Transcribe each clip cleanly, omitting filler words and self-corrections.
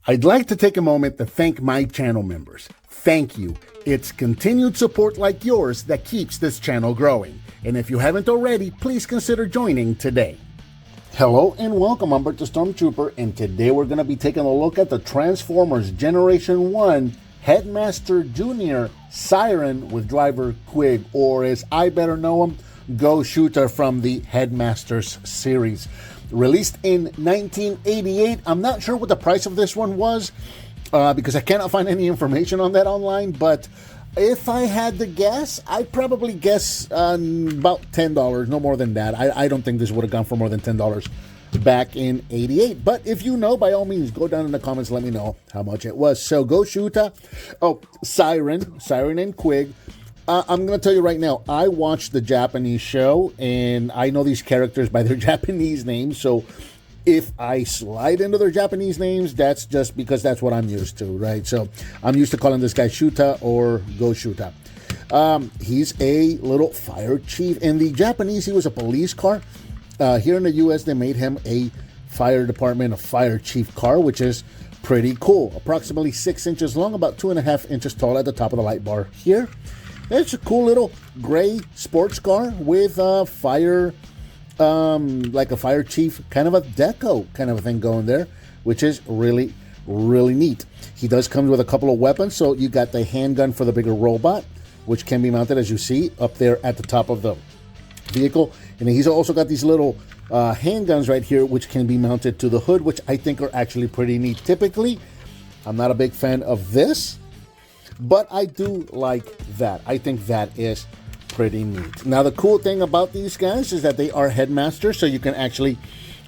I'd like to take a moment to thank my channel members. Thank you. It's continued support like yours that keeps this channel growing. And if you haven't already, please consider joining today. Hello and welcome, I'm Bert the Stormtrooper, and today we're going to be taking a look at the Transformers Generation 1 Headmaster Jr. SIREN with driver Quig, or as I better know him, Go Shooter from the Headmasters series. Released in 1988. I'm not sure what the price of this one was because I cannot find any information on that online, but if I had to guess, I'd probably guess about $10, no more than that. I don't think this would have gone for more than $10 back in 88. But if you know, by all means, go down in the comments, let me know how much it was. So Go Shooter, SIREN and Quig. I'm going to tell you right now, I watched the Japanese show, and I know these characters by their Japanese names, so if I slide into their Japanese names, that's just because that's what I'm used to, right? So I'm used to calling this guy Shuta or Go Shooter. He's a little fire chief. In the Japanese, he was a police car. Here in the U.S., they made him a fire department, a fire chief car, which is pretty cool. Approximately 6 inches long, about 2.5 inches tall at the top of the light bar here. It's a cool little gray sports car with a fire, like a fire chief kind of a deco kind of a thing going there, which is really, really neat. He does come with a couple of weapons. So you got the handgun for the bigger robot, which can be mounted, as you see, up there at the top of the vehicle. And he's also got these little handguns right here, which can be mounted to the hood, which I think are actually pretty neat. Typically, I'm not a big fan of this, but I do like that. I think that is pretty neat. Now, the cool thing about these guys is that they are headmasters, so you can actually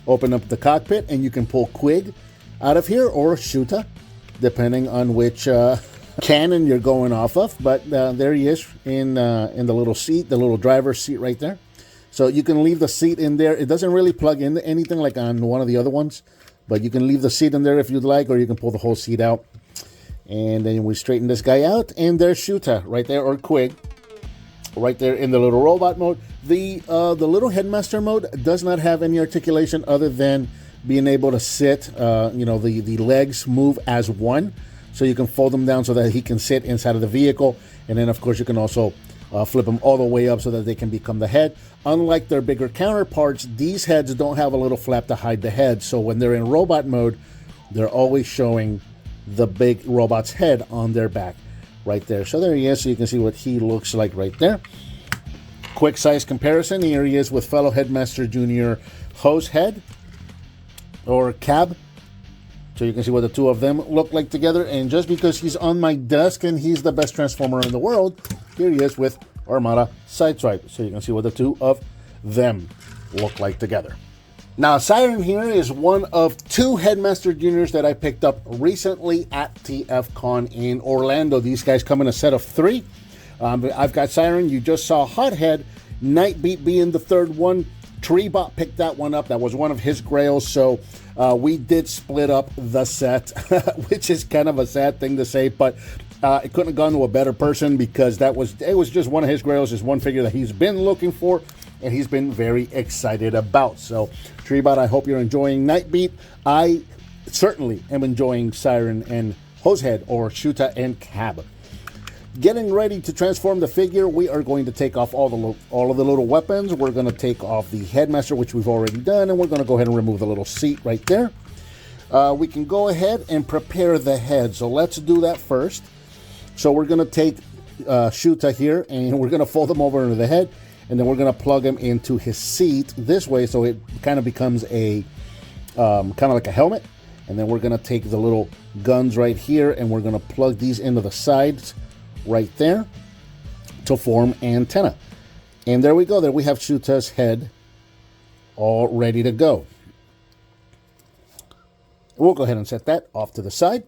open up the cockpit and you can pull Quig out of here or Shuta, depending on which cannon you're going off of. But there he is in the little seat, the little driver's seat right there. So you can leave the seat in there. It doesn't really plug into anything like on one of the other ones, but you can leave the seat in there if you'd like, or you can pull the whole seat out. And then we straighten this guy out, and there's Shuta right there, or Quig, right there in the little robot mode. The little headmaster mode does not have any articulation other than being able to sit. The legs move as one, so you can fold them down so that he can sit inside of the vehicle. And then, of course, you can also flip them all the way up so that they can become the head. Unlike their bigger counterparts, these heads don't have a little flap to hide the head. So when they're in robot mode, they're always showing the big robot's head on their back right there. So there he is, so you can see what he looks like right there. Quick size comparison, here he is with fellow Headmaster Jr. Hose Head or Cab, so you can see what the two of them look like together. And just because he's on my desk and he's the best Transformer in the world, here he is with Armada Sideswipe, so you can see what the two of them look like together. Now, SIREN here is one of two Headmaster Juniors that I picked up recently at TFCon in Orlando. These guys come in a set of 3. I've got SIREN. You just saw Hothead. Nightbeat being the third one. Treebot picked that one up. That was one of his grails. So we did split up the set, which is kind of a sad thing to say, but it couldn't have gone to a better person because it was just one of his grails, just one figure that he's been looking for and he's been very excited about. So, Treebot, I hope you're enjoying Nightbeat. I certainly am enjoying SIREN and Hosehead, or Shuta and Cab. Getting ready to transform the figure, we are going to take off all of the little weapons. We're going to take off the Headmaster, which we've already done, and we're going to go ahead and remove the little seat right there. We can go ahead and prepare the head, so let's do that first. So we're going to take Shuta here, and we're going to fold him over into the head, and then we're going to plug him into his seat this way, so it kind of becomes a kind of like a helmet. And then we're going to take the little guns right here, and we're going to plug these into the sides right there to form antenna. And there we go. There we have Shuta's head all ready to go. We'll go ahead and set that off to the side.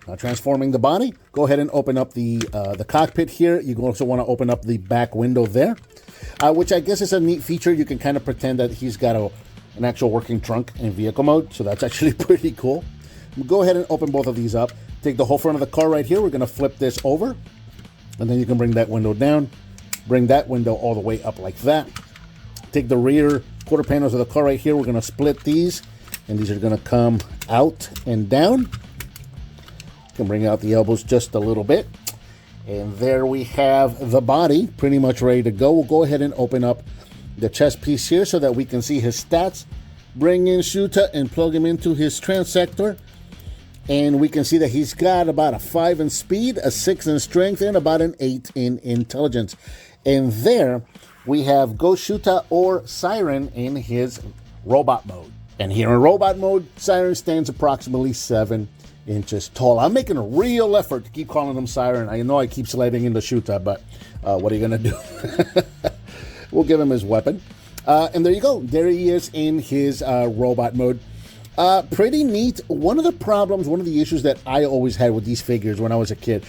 Now, transforming the body, go ahead and open up the cockpit here. You also want to open up the back window there, which I guess is a neat feature. You can kind of pretend that he's got an actual working trunk in vehicle mode, so that's actually pretty cool. Go ahead and open both of these up. Take the whole front of the car right here. We're going to flip this over, and then you can bring that window down, bring that window all the way up like that. Take the rear quarter panels of the car right here. We're going to split these, and these are going to come out and down. Can bring out the elbows just a little bit. And there we have the body pretty much ready to go. We'll go ahead and open up the chest piece here so that we can see his stats. Bring in Shuta and plug him into his transector. And we can see that he's got about a 5 in speed, a 6 in strength, and about an 8 in intelligence. And there we have Ghost Shuta or Siren in his robot mode. And here in robot mode, Siren stands approximately 7 inches tall. I'm making a real effort to keep calling him Siren. I know I keep sliding into Shuta, but what are you going to do? We'll give him his weapon. And there you go. There he is in his robot mode. Pretty neat. One of the problems, one of the issues that I always had with these figures when I was a kid,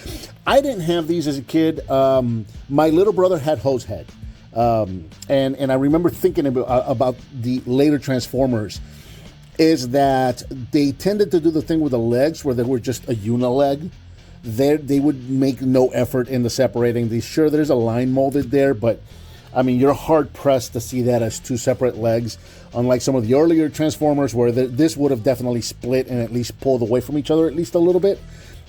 I didn't have these as a kid. My little brother had Hose Head. And I remember thinking about the later Transformers, is that they tended to do the thing with the legs where they were just a unileg. They would make no effort in the separating these. Sure, there's a line molded there, but I mean, you're hard-pressed to see that as 2 separate legs, unlike some of the earlier Transformers where this would have definitely split and at least pulled away from each other at least a little bit.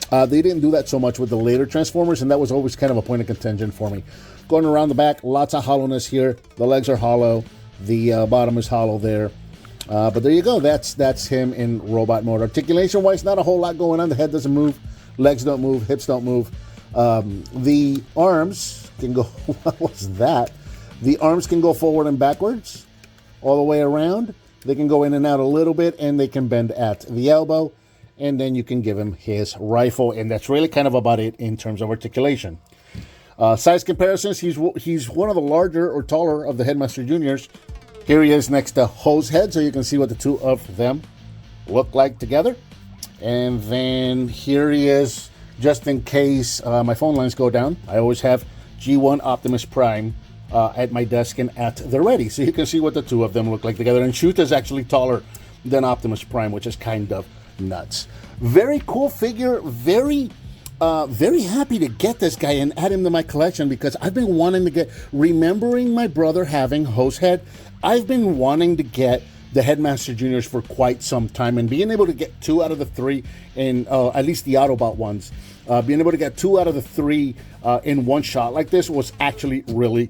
They didn't do that so much with the later Transformers, and that was always kind of a point of contention for me. Going around the back, lots of hollowness here. The legs are hollow. The bottom is hollow there. But there you go. That's him in robot mode. Articulation-wise, not a whole lot going on. The head doesn't move. Legs don't move. Hips don't move. The arms can go... What was that? The arms can go forward and backwards, all the way around. They can go in and out a little bit, and they can bend at the elbow. And then you can give him his rifle, and that's really kind of about it in terms of articulation. Size comparisons, he's one of the larger or taller of the Headmaster Juniors. Here he is next to Hose Head, so you can see what the two of them look like together. And then here he is, just in case my phone lines go down. I always have G1 Optimus Prime at my desk and at the ready, so you can see what the two of them look like together. And Shuta is actually taller than Optimus Prime, which is kind of nuts. Very cool figure. Very happy to get this guy and add him to my collection, because I've been wanting to get, remembering my brother having Hose Head, I've been wanting to get the Headmaster Juniors for quite some time, and being able to get 2 out of the 3 in at least the Autobot ones, being able to get 2 out of the 3 in one shot like this was actually really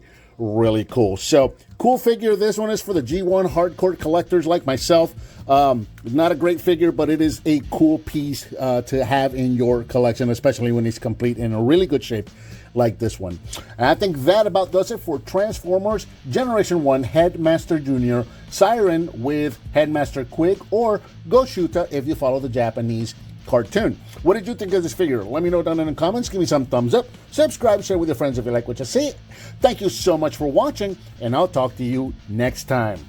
cool. So cool figure. This one is for the G1 hardcore collectors like myself. Not a great figure, but it is a cool piece to have in your collection, especially when it's complete in a really good shape like this one. And I think that about does it for Transformers Generation 1 Headmaster Jr. Siren with Headmaster Quig, or Ghost Shuta if you follow the Japanese cartoon. What did you think of this figure? Let me know down in the comments. Give me some thumbs up. Subscribe, share with your friends if you like what you see. Thank you so much for watching, and I'll talk to you next time.